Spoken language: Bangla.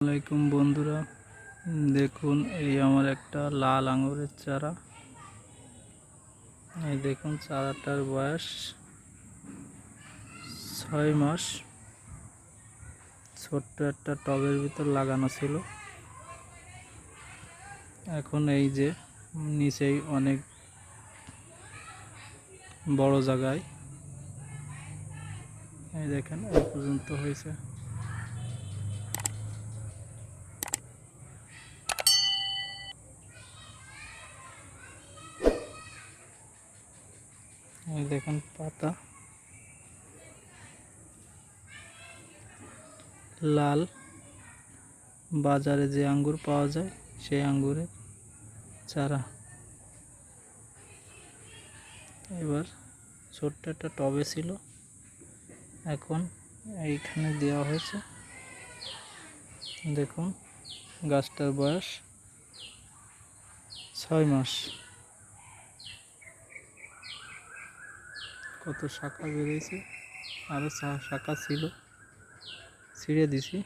আসসালামাইকুম বন্ধুরা, দেখুন এই আমার একটা লাল আঙুরের চারা। এই দেখুন চারাটার বয়স 6 মাস। ছোট্ট একটা টবের ভিতর লাগানো ছিল। এখন এই যে নিচেই অনেক বড় জায়গায় এই দেখেন এই পর্যন্ত হয়েছে। এই দেখেন পাতা লাল, বাজারে যে আঙ্গুর পাওয়া যায় সেই আঙ্গুরের চারা। এবার ছোট্ট একটা টবে ছিল, এখন এইখানে দেওয়া হয়েছে। দেখুন গাছটার বয়স 6 মাস। কত শাখা বেরিয়েছে, আরও শাখা ছিল, ছিঁড়ে দিছি।